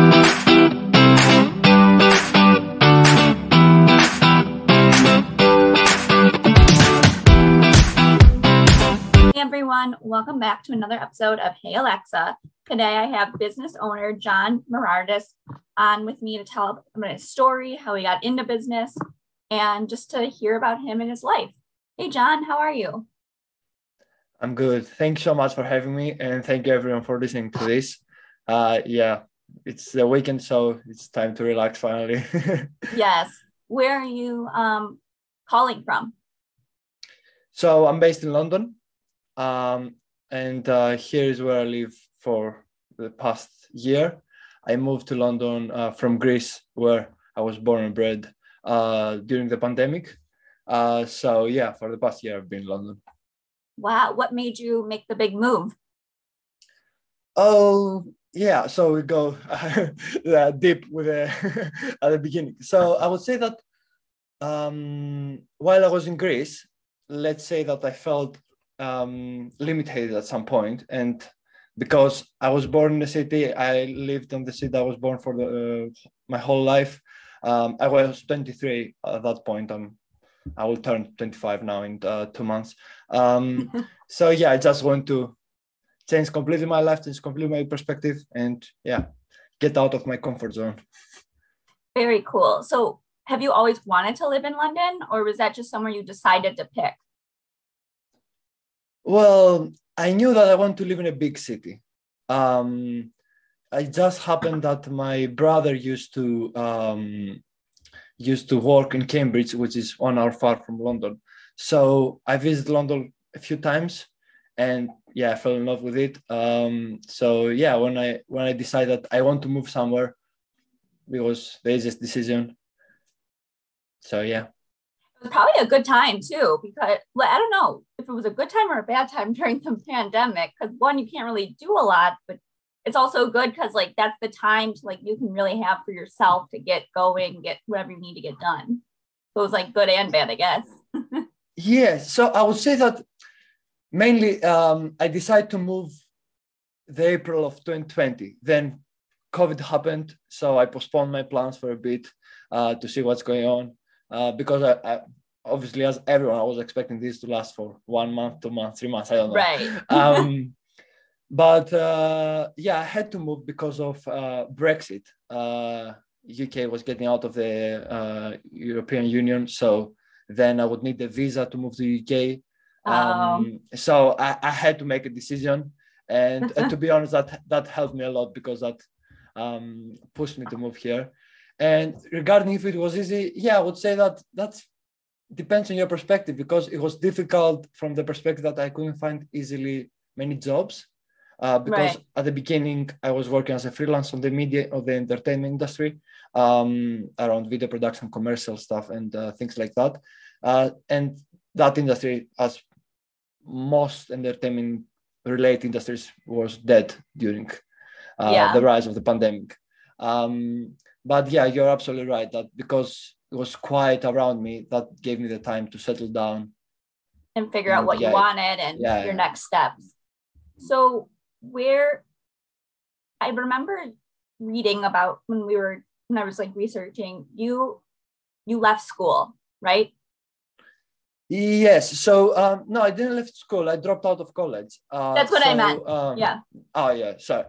Hey everyone, welcome back to another episode of Hey Alexa. Today I have business owner John Mouratis on with me to tell about his story, how he got into business, and just to hear about him and his life. Hey John, how are you? I'm good. Thanks so much for having me, and thank you everyone for listening to this. Yeah, it's the weekend, so it's time to relax finally. Yes. Where are you calling from? So I'm based in London, and here is where I live for the past year. I moved to London from Greece, where I was born and bred during the pandemic. So yeah, for the past year I've been in London. Wow, what made you make the big move? Oh, yeah. So we go deep with at the beginning. So I would say that while I was in Greece, let's say that I felt limited at some point, and because I was born in the city, I lived in the city I was born for my whole life. I was 23 at that point. I will turn 25 now in 2 months. So yeah, I just want to change completely my life, change completely my perspective, and yeah, get out of my comfort zone. Very cool. So have you always wanted to live in London, or was that just somewhere you decided to pick? Well, I knew that I want to live in a big city. It just happened that my brother used to work in Cambridge, which is 1 hour far from London. So I visited London a few times, and yeah, I fell in love with it. So yeah, when I decided I want to move somewhere, it was the easiest decision. So yeah. It was probably a good time too, because well, I don't know if it was a good time or a bad time during the pandemic, because one, you can't really do a lot, but it's also good because like that's the time to like you can really have for yourself to get going, get whatever you need to get done. So it was like good and bad, I guess. Yes. So I would say that mainly I decided to move the April of 2020. Then COVID happened, so I postponed my plans for a bit to see what's going on. Because I obviously, as everyone, I was expecting this to last for 1 month, 2 months, 3 months, I don't know. Right. But yeah, I had to move because of Brexit. UK was getting out of the European Union, so then I would need a visa to move to UK. So I had to make a decision, and to be honest, that helped me a lot because that pushed me to move here. And regarding if it was easy, yeah, I would say that depends on your perspective, because it was difficult from the perspective that I couldn't find easily many jobs. Because right. At the beginning, I was working as a freelance on the media or the entertainment industry, around video production, commercial stuff, and things like that. And that industry, as most entertainment-related industries, was dead during the rise of the pandemic. But yeah, you're absolutely right that because it was quiet around me, that gave me the time to settle down and figure out what you wanted and your next steps. So I remember reading about when I was like researching, you left school, right? Yes. So no, I didn't leave school. I dropped out of college. That's what I meant. Yeah. Oh yeah. Sorry.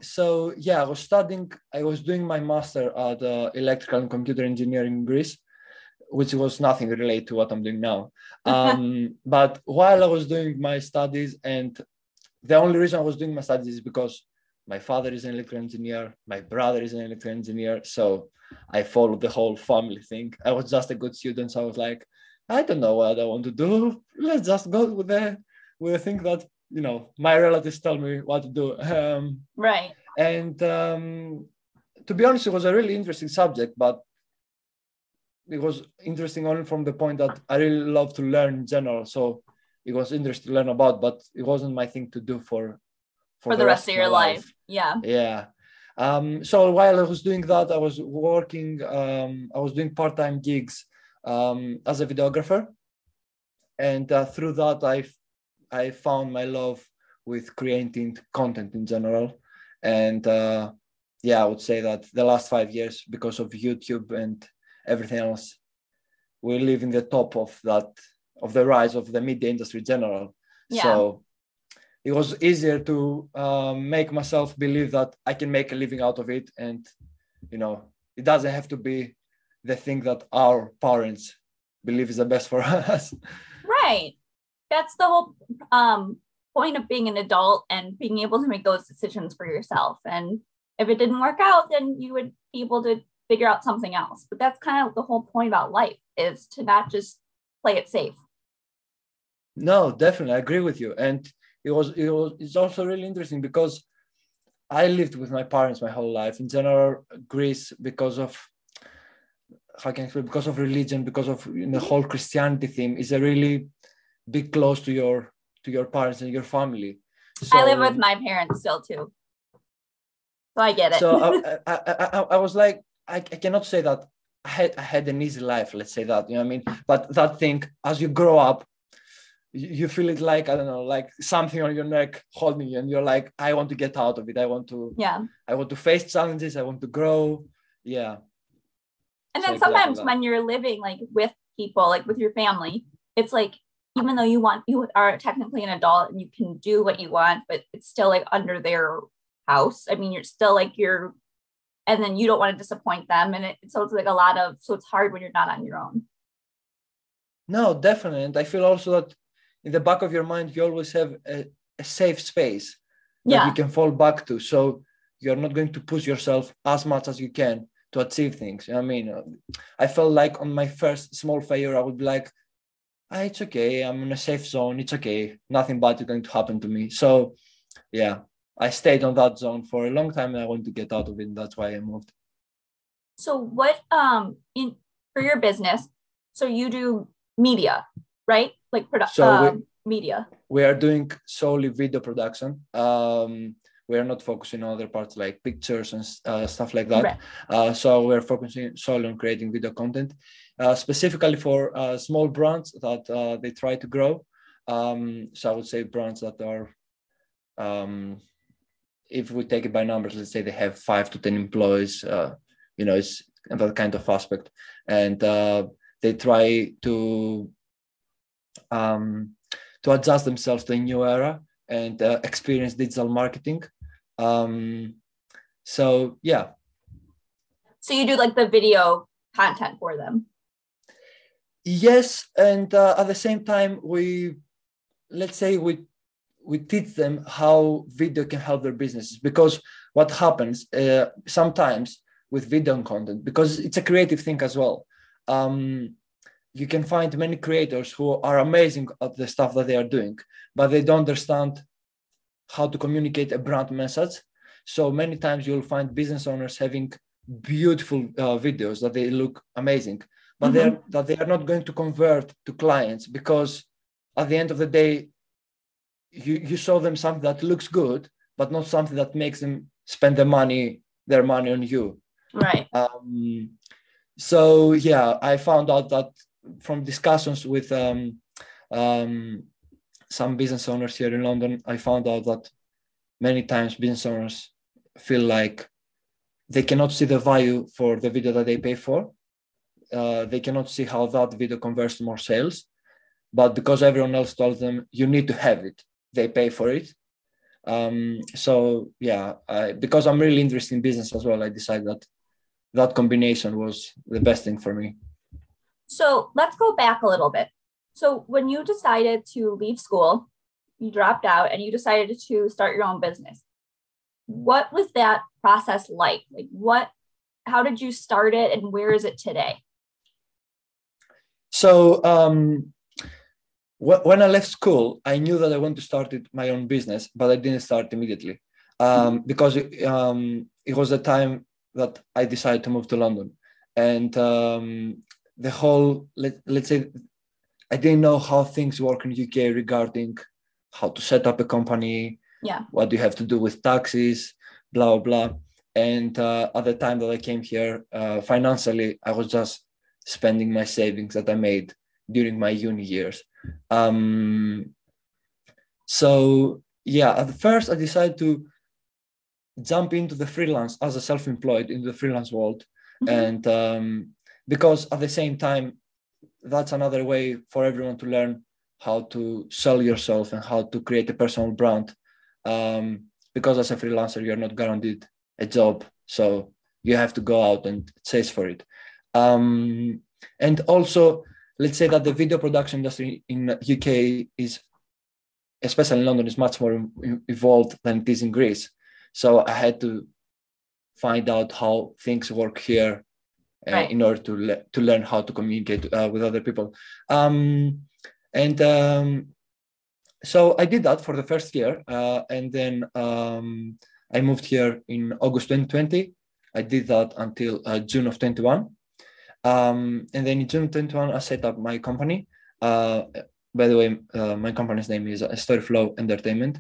So yeah, I was doing my master at electrical and computer engineering in Greece, which was nothing related to what I'm doing now. But while I was doing my studies, and the only reason I was doing my studies is because my father is an electrical engineer, my brother is an electrical engineer, so I followed the whole family thing. I was just a good student, so I was like, I don't know what I want to do. Let's just go with the thing that, you know, my relatives tell me what to do. Right. And to be honest, it was a really interesting subject, but it was interesting only from the point that I really love to learn in general. So it was interesting to learn about, but it wasn't my thing to do for the rest of your life. Yeah. Yeah. So while I was doing that, I was working, I was doing part-time gigs as a videographer, and through that I found my love with creating content in general, and yeah, I would say that the last 5 years, because of YouTube and everything else, we live in the top of that, of the rise of the media industry in general. Yeah. So it was easier to make myself believe that I can make a living out of it. And, you know, it doesn't have to be the thing that our parents believe is the best for us. Right. That's the whole point of being an adult and being able to make those decisions for yourself. And if it didn't work out, then you would be able to figure out something else. But that's kind of the whole point about life, is to not just play it safe. No, definitely, I agree with you. And it's also really interesting because I lived with my parents my whole life. In general, Greece, because of, how can I explain, because of religion, because of the whole Christianity theme, is a really big close to your parents and your family. So I live with my parents still too, so I get it. So I was like, I cannot say that I had an easy life, let's say that, you know what I mean? But that thing, as you grow up, you feel it like, I don't know, like something on your neck holding you, and you're like, I want to get out of it. I want to face challenges. I want to grow. Yeah. And then sometimes when you're living like with people, like with your family, it's like, even though you are technically an adult and you can do what you want, but it's still like under their house. I mean, you're still like and then you don't want to disappoint them. And so it's like so it's hard when you're not on your own. No, definitely. And I feel also that in the back of your mind, you always have a safe space that you can fall back to. So you're not going to push yourself as much as you can to achieve things. You know what I mean? I felt like on my first small failure, I would be like, it's okay. I'm in a safe zone. It's okay. Nothing bad is going to happen to me. So yeah, I stayed on that zone for a long time and I wanted to get out of it. And that's why I moved. So what, for your business, so you do media, right? Like media. We are doing solely video production. We are not focusing on other parts like pictures and stuff like that. Right. So we're focusing solely on creating video content, specifically for small brands that they try to grow. So I would say brands that are, if we take it by numbers, let's say they have 5 to 10 employees, it's that kind of aspect. And they try to adjust themselves to a new era and experience digital marketing. So yeah. So you do like the video content for them? Yes, and at the same time, we teach them how video can help their businesses. Because what happens sometimes with video content, because it's a creative thing as well, you can find many creators who are amazing at the stuff that they are doing, but they don't understand how to communicate a brand message. So many times you'll find business owners having beautiful videos that they look amazing, but they are not going to convert to clients, because at the end of the day, you show them something that looks good, but not something that makes them spend their money on you. Right. So yeah, I found out that from discussions with some business owners here in London, I found out that many times business owners feel like they cannot see the value for the video that they pay for. They cannot see how that video converts to more sales, but because everyone else told them you need to have it, they pay for it. So yeah, because I'm really interested in business as well, I decided that combination was the best thing for me. So let's go back a little bit. So when you decided to leave school, you dropped out and you decided to start your own business, what was that process like? Like how did you start it and where is it today? So when I left school, I knew that I wanted to start my own business, but I didn't start immediately because it was the time that I decided to move to London. And the whole, let's say, I didn't know how things work in UK regarding how to set up a company, what do you have to do with taxes, blah, blah. And at the time that I came here, financially, I was just spending my savings that I made during my uni years. So yeah, at first I decided to jump into the freelance as a self-employed into the freelance world. And because at the same time, that's another way for everyone to learn how to sell yourself and how to create a personal brand. Because as a freelancer, you're not guaranteed a job. So you have to go out and chase for it. And also, let's say that the video production industry in UK is, especially in London, is much more evolved than it is in Greece. So I had to find out how things work here in order to learn how to communicate with other people. So I did that for the first year. And then I moved here in August 2020. I did that until June of 21. And then in June 21, I set up my company. By the way, my company's name is Storyflow Entertainment.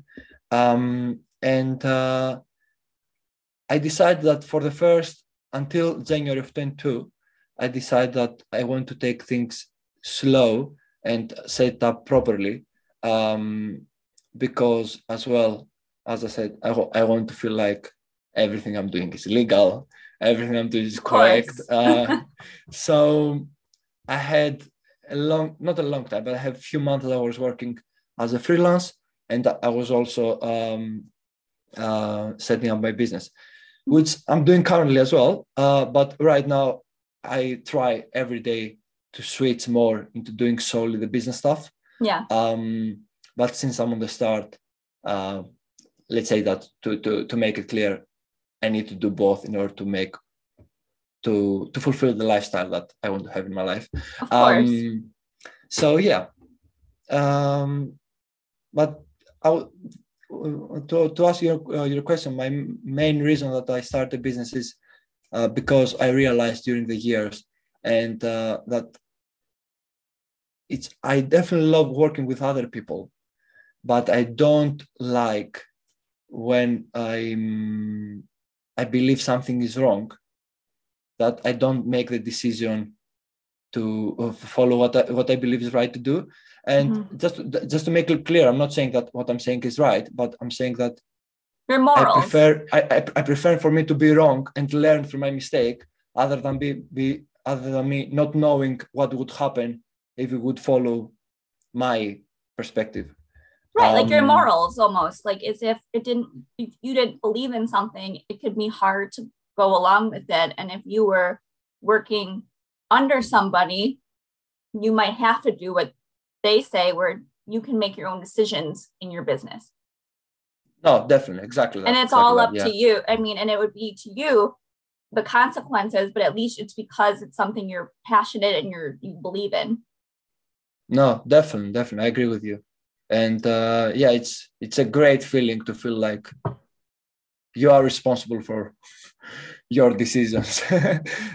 And I decided that for the first, until January of 22, I decided that I want to take things slow and set up properly. Because as well, as I said, I want to feel like everything I'm doing is legal, everything I'm doing is correct. So I had not a long time, but I have a few months that I was working as a freelance, and I was also setting up my business, which I'm doing currently as well. But right now, I try every day to switch more into doing solely the business stuff. Yeah. But since I'm on the start, let's say that to make it clear, I need to do both in order to fulfill the lifestyle that I want to have in my life. Of course. So yeah. But to ask your question, my main reason that I started a business is because I realized during the years and that I definitely love working with other people, but I don't like when I believe something is wrong, that I don't make the decision to follow what I believe is right to do. And just to make it clear, I'm not saying that what I'm saying is right, but I'm saying that your morals. I prefer for me to be wrong and learn from my mistake, other than me not knowing what would happen if we would follow my perspective. Right, like your morals almost. Like as if you didn't believe in something, it could be hard to go along with it. And if you were working under somebody, you might have to do what they say, where you can make your own decisions in your business. No, definitely, exactly that. And it's all up to you. I mean, and it would be to you the consequences, but at least it's because it's something you're passionate and you believe in. No, definitely, I agree with you. And it's a great feeling to feel like you are responsible for your decisions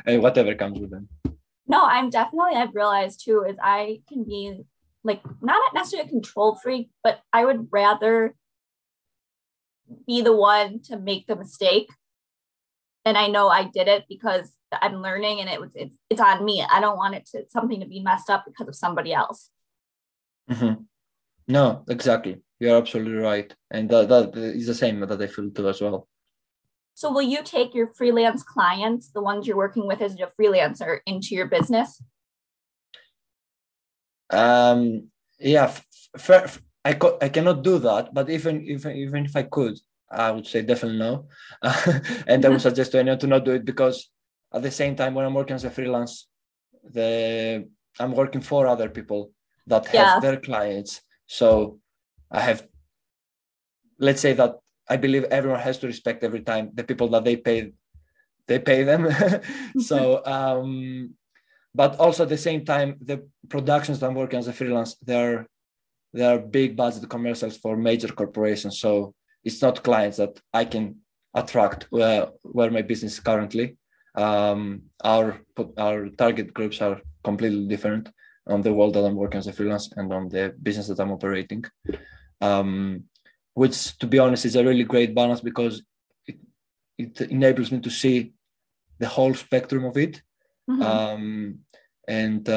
and whatever comes with them. No, I've realized too, is I can be like, not necessarily a control freak, but I would rather be the one to make the mistake. And I know I did it because I'm learning and it's on me. I don't want something to be messed up because of somebody else. Mm-hmm. No, exactly. You're absolutely right. And that is the same that I feel too as well. So will you take your freelance clients, the ones you're working with as a freelancer, into your business? Yeah, I cannot do that. But even if I could, I would say definitely no. And I would suggest to anyone to not do it, because at the same time, when I'm working as a freelance, I'm working for other people that have their clients. So I have, let's say that I believe everyone has to respect every time the people that they pay them. So, but also at the same time, the productions that I'm working as a freelance, they're big budget commercials for major corporations. So it's not clients that I can attract where my business is currently. Our target groups are completely different on the world that I'm working as a freelance and on the business that I'm operating. Which, to be honest, is a really great balance, because it enables me to see the whole spectrum of it. And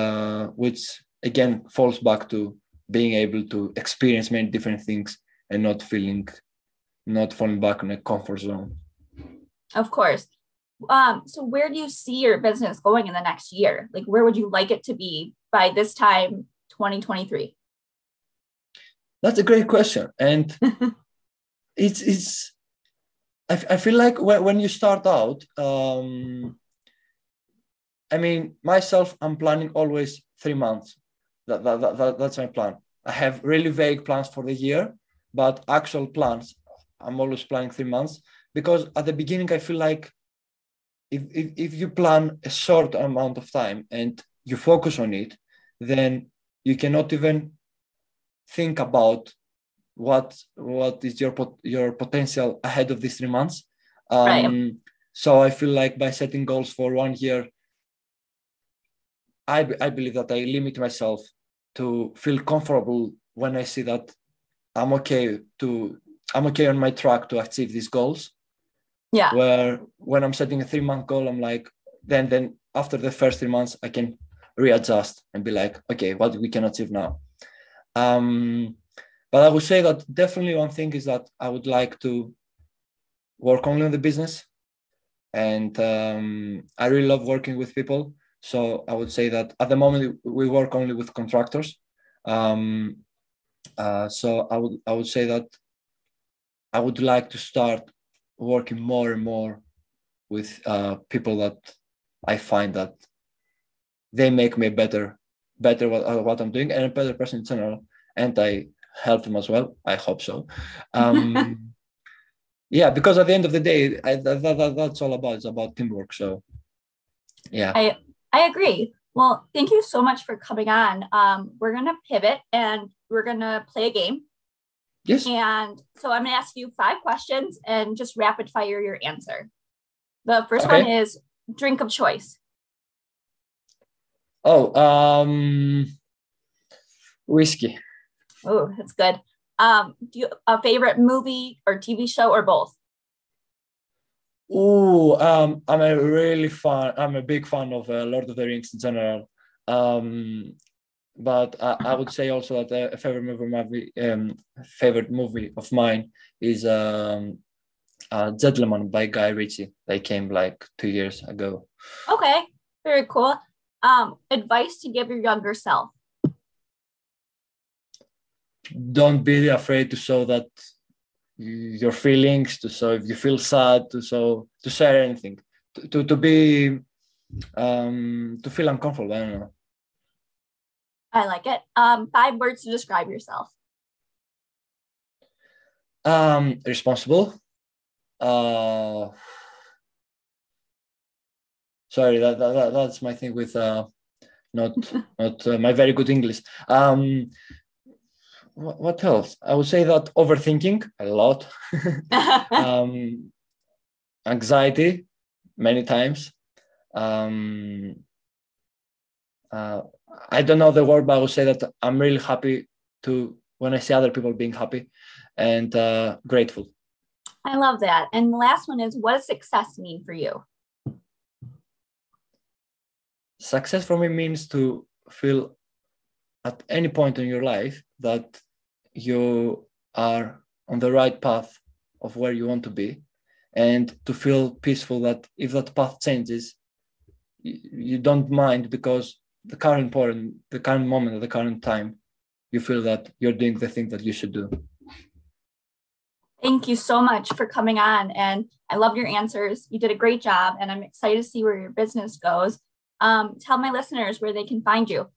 which again falls back to being able to experience many different things and not falling back in a comfort zone. Of course. So where do you see your business going in the next year? Like, where would you like it to be by this time, 2023? That's a great question. And it's I feel like when you start out, I mean, myself, I'm planning always 3 months. That's my plan. I have really vague plans for the year, but actual plans, I'm always planning 3 months, because at the beginning, I feel like if you plan a short amount of time and you focus on it, then you cannot even think about what is your potential ahead of these 3 months. Right. So I feel like by setting goals for 1 year, I believe that I limit myself to feel comfortable when I see that I'm okay on my track to achieve these goals. Yeah. Where when I'm setting a 3-month goal, I'm like, then after the first 3 months, I can readjust and be like, okay, what we can achieve now. But I would say that definitely one thing is that I would like to work only on the business. And I really love working with people. So I would say that at the moment we work only with contractors. So I would say that I would like to start working more and more with people that I find that they make me better what I'm doing, and a better person in general. And I help them as well. I hope so. Yeah, because at the end of the day, that's all about. It's about teamwork. So yeah. I agree. Well, thank you so much for coming on. We're going to pivot and we're going to play a game. Yes. And so I'm going to ask you 5 questions and just rapid fire your answer. The first one is drink of choice. Whiskey. Oh, that's good. Do you a favorite movie or TV show or both? I'm a big fan of Lord of the Rings in general. But I would say also that a favorite movie of mine is Gentleman by Guy Ritchie. They came like 2 years ago. Okay, very cool. Advice to give your younger self. Don't be afraid to show that your feelings, to show if you feel sad, to share anything, to be to feel uncomfortable. I don't know. I like it. 5 words to describe yourself. Responsible. Sorry, that's my thing with not my very good English. What else? I would say that overthinking a lot, anxiety many times. I don't know the word, but I would say that I'm really happy when I see other people being happy, and grateful. I love that. And the last one is, what does success mean for you? Success for me means to feel at any point in your life that you are on the right path of where you want to be, and to feel peaceful that if that path changes, you don't mind, because the current moment, at the current time, you feel that you're doing the thing that you should do. Thank you so much for coming on, and I love your answers. You did a great job, and I'm excited to see where your business goes. Tell my listeners where they can find you.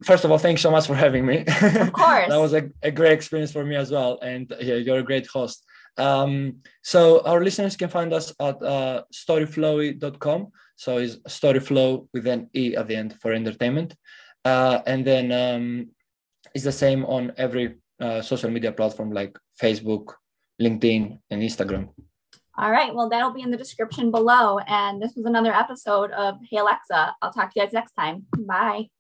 First of all, thanks so much for having me. Of course. That was a great experience for me as well. And yeah, you're a great host. So our listeners can find us at storyflowy.com. So it's storyflow with an E at the end for entertainment. And then it's the same on every social media platform like Facebook, LinkedIn, and Instagram. All right. Well, that'll be in the description below. And this was another episode of Hey Alexa. I'll talk to you guys next time. Bye.